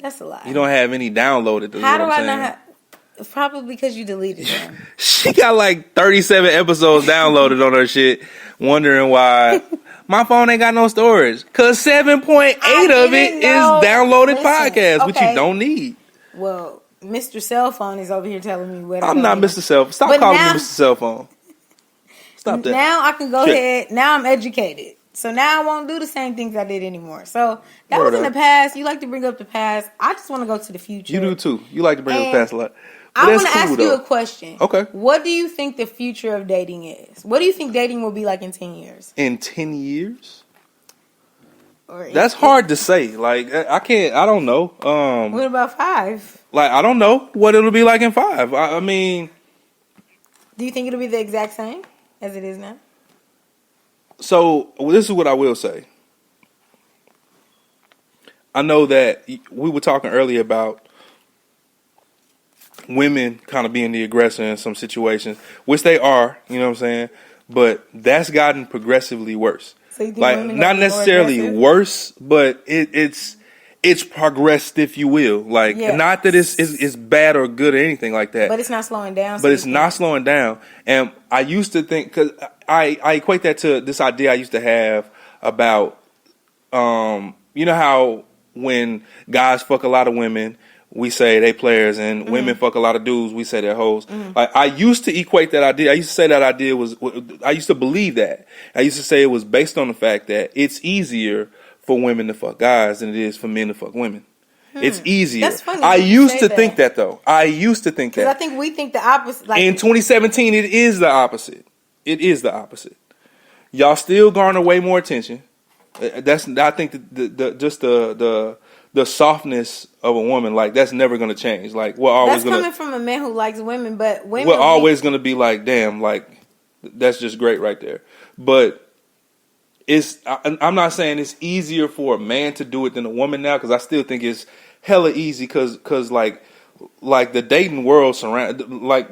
That's a lie. You don't have any downloaded. How do I not have? It's probably because you deleted them. She got like 37 episodes downloaded on her shit, wondering why my phone ain't got no storage. Because 7.8 of it is downloaded podcasts, which you don't need. Well, Mr. Cell Phone is over here telling me what I'm not Mr. Cell Phone. Stop calling me Mr. Cell Phone. Stop that. Now I can go ahead. Now I'm educated. So now I won't do the same things I did anymore. So that was in the past. You like to bring up the past. I just want to go to the future. You do too. You like to bring up the past a lot. I want to ask you a question. Okay. What do you think the future of dating is? What do you think dating will be like in 10 years? In 10 years? That's hard to say. Like, I don't know. What about 5? Like, I don't know what it'll be like in 5. I mean. Do you think it'll be the exact same as it is now? So, this is what I will say. I know that we were talking earlier about women kind of being the aggressor in some situations, which they are, you know what I'm saying? But that's gotten progressively worse. So you think like not necessarily worse, but it's progressed, if you will. Like not that it's bad or good or anything like that. But it's not slowing down. But it's not slowing down. And I used to think, because I equate that to this idea I used to have about, you know how when guys fuck a lot of women, we say they players, and women fuck a lot of dudes, we say they're hoes. Like, I used to equate that idea. I used to say that idea was, I used to believe that. I used to say it was based on the fact that it's easier for women to fuck guys than it is for men to fuck women. It's easier. That's funny. I used to think that, though. I used to think that. I think we think the opposite. Like, in 2017, it is the opposite. It is the opposite. Y'all still garner way more attention. I think the softness of a woman, like, that's never going to change. Like, we're always coming from a man who likes women, but women. We're always going to be like, damn, like, that's just great right there. But I'm not saying it's easier for a man to do it than a woman now, because I still think it's hella easy, because like the dating world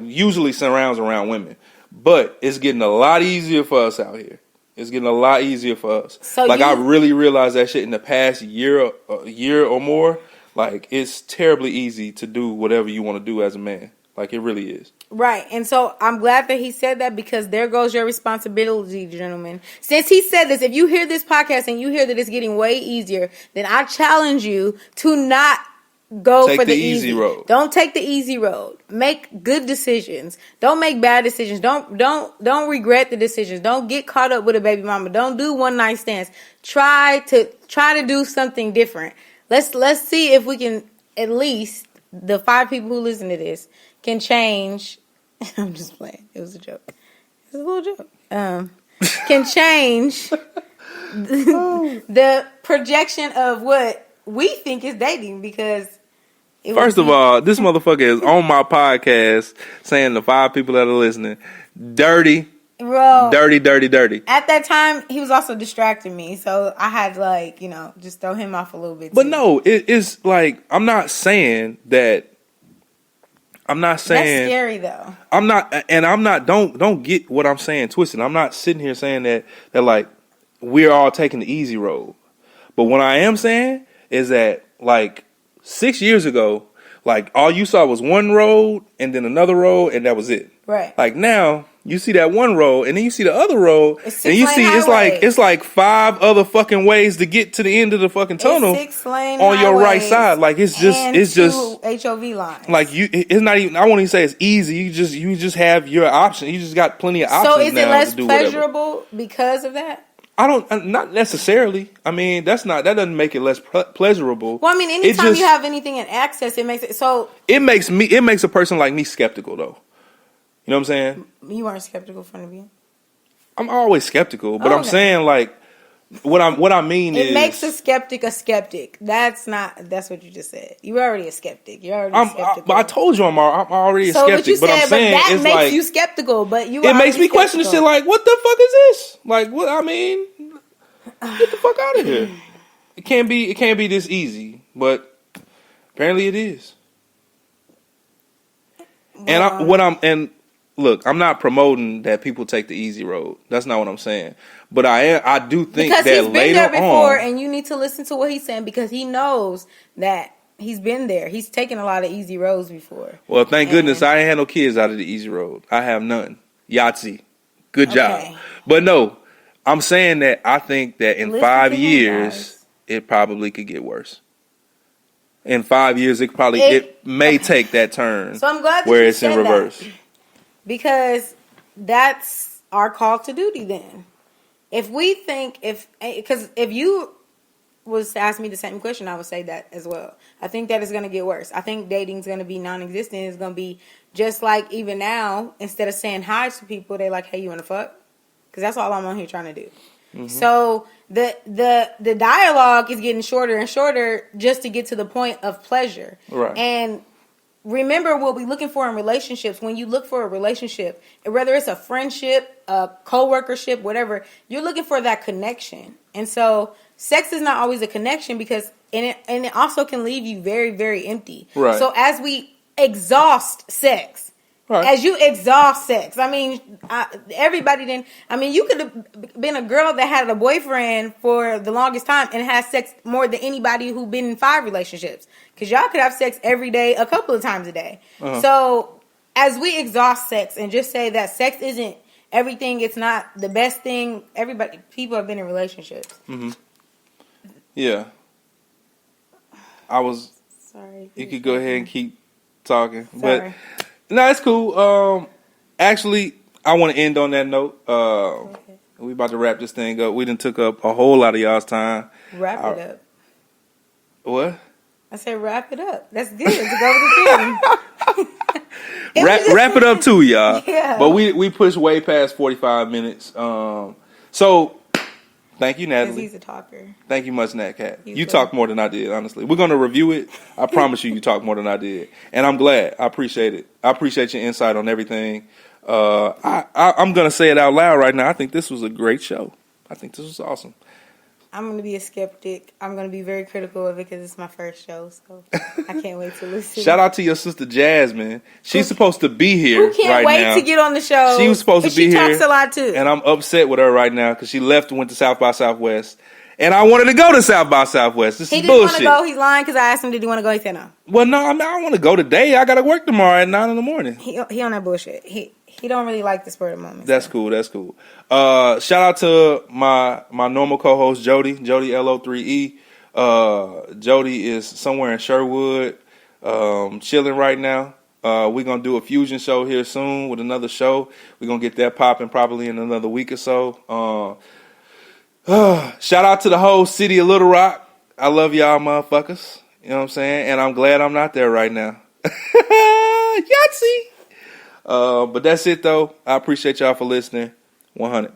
usually surrounds around women, but it's getting a lot easier for us out here. It's getting a lot easier for us. So I really realized that shit in the past year or more. Like, it's terribly easy to do whatever you want to do as a man. Like, it really is. Right. And so I'm glad that he said that, because there goes your responsibility, gentlemen. Since he said this, if you hear this podcast and you hear that it's getting way easier, then I challenge you to not go for the easy road. Don't take the easy road. Make good decisions. Don't make bad decisions. Don't regret the decisions. Don't get caught up with a baby mama. Don't do one night stands. Try to do something different. Let's see if we can, at least the 5 people who listen to this can change. I'm just playing. It was a joke. It was a little joke. Can change the projection of what we think is dating, because first of all, this motherfucker is on my podcast saying the 5 people that are listening, dirty. Bro, dirty. At that time, he was also distracting me, so I had to, just throw him off a little bit. But no, it's like, I'm not saying that. I'm not saying that's scary though. I'm not. Don't get what I'm saying twisted. I'm not sitting here saying that like we're all taking the easy road. But what I am saying is that, like, 6 years ago, like, all you saw was one road and then another road, and that was it. Right. Like, now you see that one road, and then you see the other road, and you see it's like 5 other fucking ways to get to the end of the fucking tunnel. 6-lane on your right side. Like, it's just HOV lines. Like, it's not even. I won't even say it's easy. You just have your option. You just got plenty of options. So is now it less to do pleasurable whatever. because of that? Not necessarily. I mean, that doesn't make it less pleasurable. Well, I mean, anytime you have anything in access, it makes it so. It makes a person like me skeptical, though. You know what I'm saying? You weren't skeptical from the beginning. I'm always skeptical, but I'm saying, like, what I mean is, it makes a skeptic a skeptic. That's what you just said. You were already a skeptic. You're already skeptical. But I told you I'm already a skeptic. But I'm saying that it's makes like, you skeptical. But it makes me question the shit. Like, what the fuck is this? Like, what? I mean, get the fuck out of here. It can't be this easy. But apparently it is. Well, look, I'm not promoting that people take the easy road. That's not what I'm saying. But I do think because that he's been later there before, on, and you need to listen to what he's saying, because he knows that he's been there. He's taken a lot of easy roads before. Well, thank goodness I ain't had no kids out of the easy road. I have none. Yahtzee. Good job. But no, I'm saying that I think that in 5 years, it probably could get worse. In 5 years, it may take that turn. So I'm glad that where it's in reverse. That, because that's our call to duty then. If we think, because if you was to ask me the same question, I would say that as well. I think that it's going to get worse. I think dating is going to be non-existent. It's going to be just like even now, instead of saying hi to people, they like, hey, you want to fuck? Because that's all I'm on here trying to do. Mm-hmm. So the dialogue is getting shorter and shorter just to get to the point of pleasure. Right. And remember what we're looking for in relationships. When you look for a relationship, whether it's a friendship, a co-workership, whatever, you're looking for that connection. And so sex is not always a connection because and it also can leave you very, very empty. Right. So as we exhaust sex, right. As you exhaust sex, I mean, everybody didn't. I mean, you could have been a girl that had a boyfriend for the longest time and has sex more than anybody who's been in 5 relationships. Because y'all could have sex every day, a couple of times a day. Uh-huh. So as we exhaust sex and just say that sex isn't everything, it's not the best thing. People have been in relationships. Mm-hmm. Yeah. Sorry. You could go ahead and keep talking. Sorry. But no, it's cool. Actually, I want to end on that note. Okay. We about to wrap this thing up. We done took up a whole lot of y'all's time. Wrap it up. What? I said wrap it up. That's good. To go with the thing. wrap it up too, y'all. Yeah. But we pushed way past 45 minutes. So thank you, Natalie. He's a talker. Thank you much, Nat Cat. You talked more than I did, honestly. We're going to review it. I promise you talked more than I did. And I'm glad. I appreciate it. I appreciate your insight on everything. I'm going to say it out loud right now. I think this was a great show. I think this was awesome. I'm going to be a skeptic. I'm going to be very critical of it because it's my first show. So I can't wait to listen. Shout out to your sister Jasmine. She's supposed to be here right now. Who can't wait to get on the show? She was supposed to be here. She talks a lot too. And I'm upset with her right now because she left and went to South by Southwest. And I wanted to go to South by Southwest. This is bullshit. He didn't want to go. He's lying because I asked him, did he want to go? He said no. Well, no, I mean, I want to go today. I got to work tomorrow at 9 in the morning. He on that bullshit. He don't really like the spur of the moment. That's cool. That's cool. Shout out to my normal co-host, Jody LO3E. Jody is somewhere in Sherwood, chilling right now. We're going to do a fusion show here soon with another show. We're going to get that popping probably in another week or so. Shout out to the whole city of Little Rock. I love y'all motherfuckers. You know what I'm saying? And I'm glad I'm not there right now. Yahtzee! But that's it, though. I appreciate y'all for listening. 100.